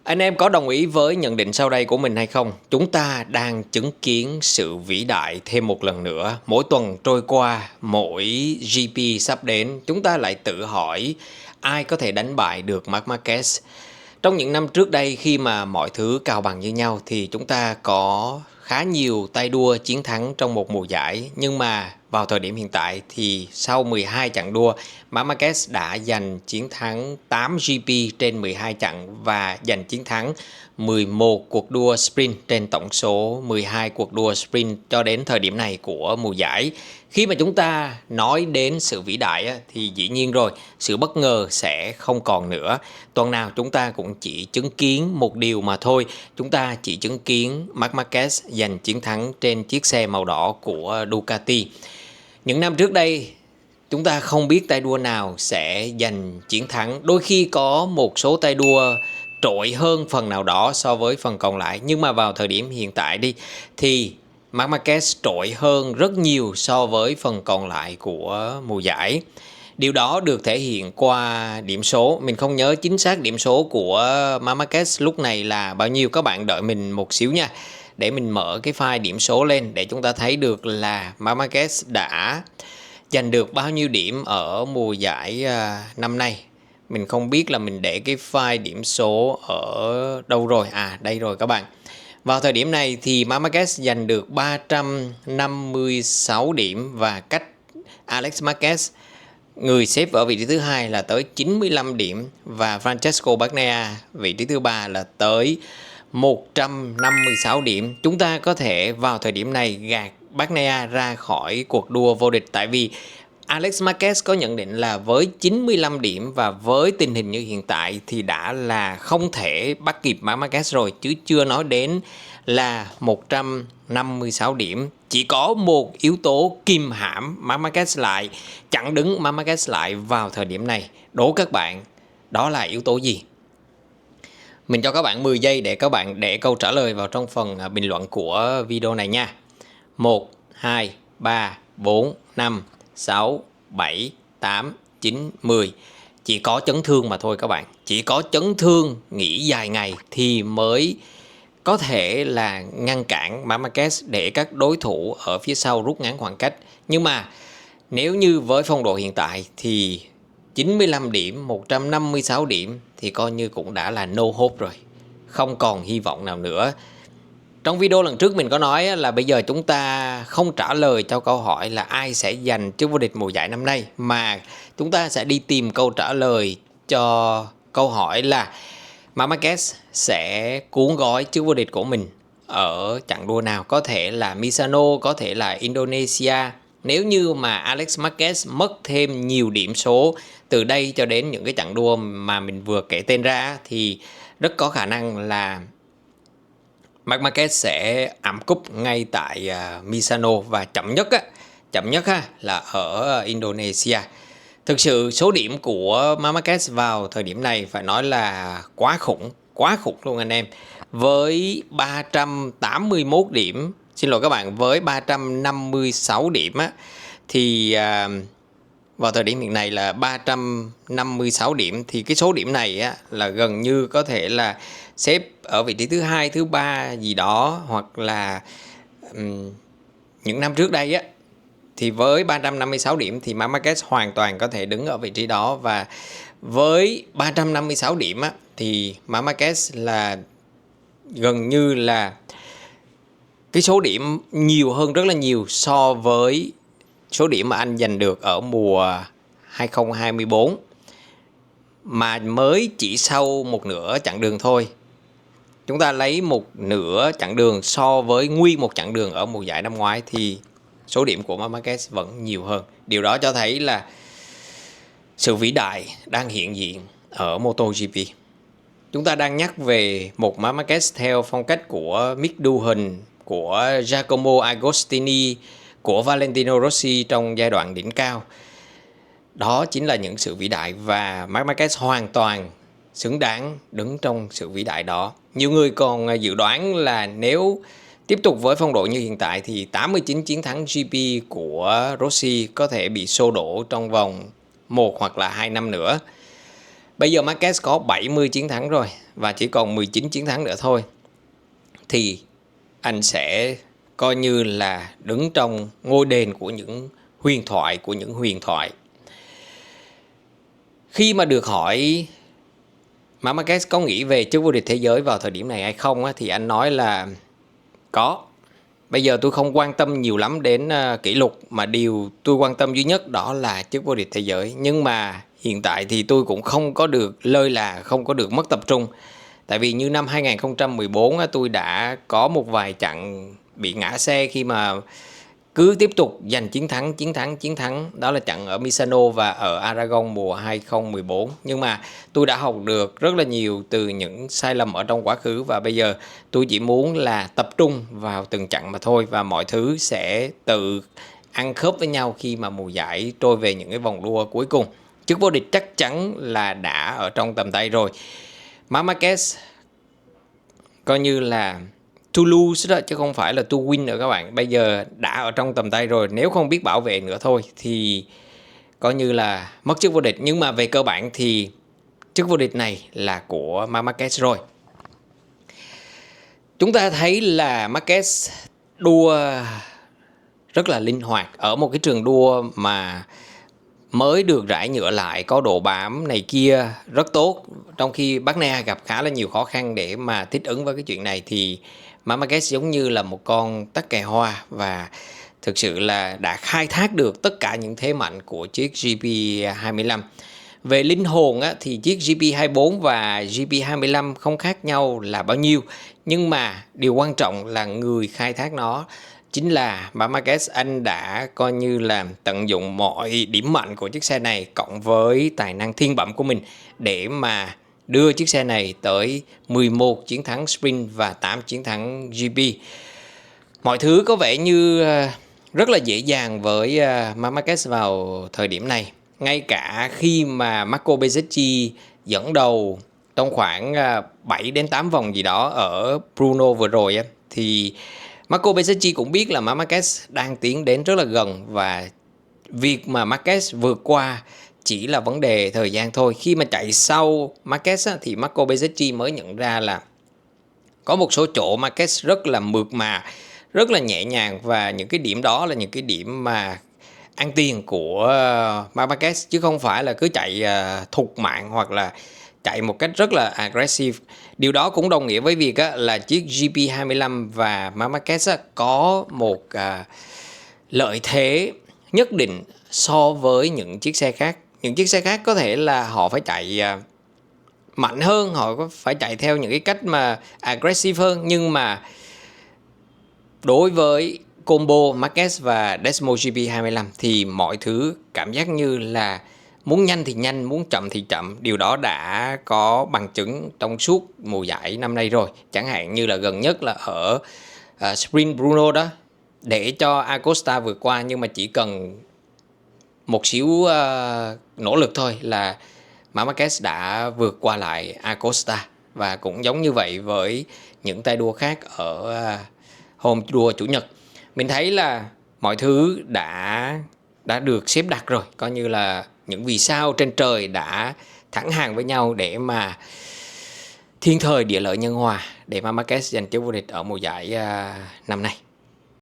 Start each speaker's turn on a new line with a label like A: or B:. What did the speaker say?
A: Anh em có đồng ý với nhận định sau đây của mình hay không? Chúng ta đang chứng kiến sự vĩ đại thêm một lần nữa. Mỗi tuần trôi qua, mỗi GP sắp đến, chúng ta lại tự hỏi ai có thể đánh bại được Marc Marquez. Trong những năm trước đây khi mà mọi thứ cân bằng như nhau thì chúng ta có khá nhiều tay đua chiến thắng trong một mùa giải. Nhưng mà vào thời điểm hiện tại thì sau 12 chặng đua, Marc Marquez đã giành chiến thắng 8 GP trên 12 chặng và giành chiến thắng 11 cuộc đua sprint trên tổng số 12 cuộc đua sprint cho đến thời điểm này của mùa giải. Khi mà chúng ta nói đến sự vĩ đại thì dĩ nhiên rồi, sự bất ngờ sẽ không còn nữa. Tuần nào chúng ta cũng chỉ chứng kiến một điều mà thôi. Chúng ta chỉ chứng kiến Marc Marquez giành chiến thắng trên chiếc xe màu đỏ của Ducati. Những năm trước đây, chúng ta không biết tay đua nào sẽ giành chiến thắng. Đôi khi có một số tay đua trội hơn phần nào đó so với phần còn lại. Nhưng mà vào thời điểm hiện tại thì Marc Marquez trội hơn rất nhiều so với phần còn lại của mùa giải. Điều đó được thể hiện qua điểm số. Mình không nhớ chính xác điểm số của Marc Marquez lúc này là bao nhiêu. Các bạn đợi mình một xíu nha, để mình mở cái file điểm số lên để chúng ta thấy được là Marc Marquez đã giành được bao nhiêu điểm ở mùa giải năm nay. Mình không biết là mình để cái file điểm số ở đâu rồi. Đây rồi các bạn. Vào thời điểm này thì Marc Marquez giành được 356 điểm và cách Alex Marquez, người xếp ở vị trí thứ hai, là tới 95 điểm và Francesco Bagnaia vị trí thứ ba là tới 156 điểm. Chúng ta có thể vào thời điểm này gạt Bagnaia ra khỏi cuộc đua vô địch, tại vì Alex Marquez có nhận định là với 95 điểm và với tình hình như hiện tại thì đã là không thể bắt kịp Marc Marquez rồi, chứ chưa nói đến là 156 điểm. Chỉ có một yếu tố kìm hãm Marc Marquez lại, chặn đứng Marc Marquez lại vào thời điểm này. Đố các bạn, đó là yếu tố gì? Mình cho các bạn 10 giây để các bạn để câu trả lời vào trong phần bình luận của video này nha. 1, 2, 3, 4, 5, 6, 7, 8, 9, 10. Chỉ có chấn thương mà thôi các bạn. Chỉ có chấn thương nghỉ dài ngày thì mới có thể là ngăn cản Marc Marquez để các đối thủ ở phía sau rút ngắn khoảng cách. Nhưng mà nếu như với phong độ hiện tại thì 95 điểm, 156 điểm thì coi như cũng đã là no hope rồi. Không còn hy vọng nào nữa. Trong video lần trước mình có nói là bây giờ chúng ta không trả lời cho câu hỏi là ai sẽ giành chức vô địch mùa giải năm nay, mà chúng ta sẽ đi tìm câu trả lời cho câu hỏi là Marc Marquez sẽ cuốn gói chức vô địch của mình ở chặng đua nào. Có thể là Misano, có thể là Indonesia. Nếu như mà Alex Marquez mất thêm nhiều điểm số từ đây cho đến những cái chặng đua mà mình vừa kể tên ra thì rất có khả năng là Marc Marquez sẽ ẵm cúp ngay tại Misano và chậm nhất là ở Indonesia. Thực sự số điểm của Marc Marquez vào thời điểm này phải nói là quá khủng luôn anh em. Với 381 điểm, xin lỗi các bạn, với 356 điểm thì vào thời điểm hiện nay là 356 điểm thì cái số điểm này là gần như có thể là xếp ở vị trí thứ hai, thứ ba gì đó, hoặc là những năm trước đây thì với 356 điểm thì Marc Marquez hoàn toàn có thể đứng ở vị trí đó. Và với 356 điểm thì Marc Marquez là gần như là cái số điểm nhiều hơn rất là nhiều so với số điểm mà anh giành được ở mùa 2024, mà mới chỉ sau một nửa chặng đường thôi. Chúng ta lấy một nửa chặng đường so với nguyên một chặng đường ở mùa giải năm ngoái thì số điểm của Marc Marquez vẫn nhiều hơn. Điều đó cho thấy là sự vĩ đại đang hiện diện ở MotoGP. Chúng ta đang nhắc về một Marc Marquez theo phong cách của Mick Doohan, của Giacomo Agostini, của Valentino Rossi trong giai đoạn đỉnh cao. Đó chính là những sự vĩ đại và Marc Marquez hoàn toàn xứng đáng đứng trong sự vĩ đại đó. Nhiều người còn dự đoán là nếu tiếp tục với phong độ như hiện tại thì 89 chiến thắng GP của Rossi có thể bị xô đổ trong vòng 1 hoặc là 2 năm nữa. Bây giờ Marquez có 70 chiến thắng rồi và chỉ còn 19 chiến thắng nữa thôi, thì anh sẽ coi như là đứng trong ngôi đền của những huyền thoại. Khi mà được hỏi Marquez có nghĩ về chức vô địch thế giới vào thời điểm này hay không thì anh nói là có. Bây giờ tôi không quan tâm nhiều lắm đến kỷ lục, mà điều tôi quan tâm duy nhất đó là chức vô địch thế giới. Nhưng mà hiện tại thì tôi cũng không có được lơi là, không có được mất tập trung. Tại vì như năm 2014 tôi đã có một vài trận bị ngã xe khi mà cứ tiếp tục giành chiến thắng. Đó là trận ở Misano và ở Aragon mùa 2014. Nhưng mà tôi đã học được rất là nhiều từ những sai lầm ở trong quá khứ, và bây giờ tôi chỉ muốn là tập trung vào từng trận mà thôi, và mọi thứ sẽ tự ăn khớp với nhau khi mà mùa giải trôi về những cái vòng đua cuối cùng. Chức vô địch chắc chắn là đã ở trong tầm tay rồi. Marquez coi như là to lose đó, chứ không phải là to win nữa các bạn. Bây giờ đã ở trong tầm tay rồi, nếu không biết bảo vệ nữa thôi thì coi như là mất chức vô địch. Nhưng mà về cơ bản thì chức vô địch này là của Marquez rồi. Chúng ta thấy là Marquez đua rất là linh hoạt ở một cái trường đua mà mới được rải nhựa lại, có độ bám này kia rất tốt, trong khi Bagnaia gặp khá là nhiều khó khăn để mà thích ứng với cái chuyện này. Thì Marquez giống như là một con tắc kè hoa, và thực sự là đã khai thác được tất cả những thế mạnh của chiếc GP25. Về linh hồn thì chiếc GP24 và GP25 không khác nhau là bao nhiêu, nhưng mà điều quan trọng là người khai thác nó chính là Marquez. Anh đã coi như là tận dụng mọi điểm mạnh của chiếc xe này cộng với tài năng thiên bẩm của mình để mà đưa chiếc xe này tới 11 chiến thắng sprint và 8 chiến thắng GP. Mọi thứ có vẻ như rất là dễ dàng với Marquez vào thời điểm này. Ngay cả khi mà Marco Bezzecchi dẫn đầu trong khoảng 7 đến 8 vòng gì đó ở Brno vừa rồi thì Marco Bezzecchi cũng biết là Marquez đang tiến đến rất là gần, và việc mà Marquez vượt qua chỉ là vấn đề thời gian thôi. Khi mà chạy sau Marquez thì Marco Bezzecchi mới nhận ra là có một số chỗ Marquez rất là mượt mà, rất là nhẹ nhàng, và những cái điểm đó là những cái điểm mà ăn tiền của Marquez, chứ không phải là cứ chạy thục mạng hoặc là chạy một cách rất là aggressive. Điều đó cũng đồng nghĩa với việc là chiếc GP25 và Marquez có một lợi thế nhất định so với những chiếc xe khác. Những chiếc xe khác có thể là họ phải chạy mạnh hơn, họ có phải chạy theo những cái cách mà aggressive hơn, nhưng mà đối với combo Marquez và Desmo GP25 thì mọi thứ cảm giác như là muốn nhanh thì nhanh, muốn chậm thì chậm. Điều đó đã có bằng chứng trong suốt mùa giải năm nay rồi. Chẳng hạn như là gần nhất là ở Sprint Brno đó, để cho Acosta vượt qua, nhưng mà chỉ cần một xíu nỗ lực thôi là Marquez đã vượt qua lại Acosta. Và cũng giống như vậy với những tay đua khác ở hôm đua chủ nhật. Mình thấy là mọi thứ đã được xếp đặt rồi, coi như là những vì sao trên trời đã thẳng hàng với nhau để mà thiên thời địa lợi nhân hòa để mà Marquez giành chức vô địch ở mùa giải năm nay.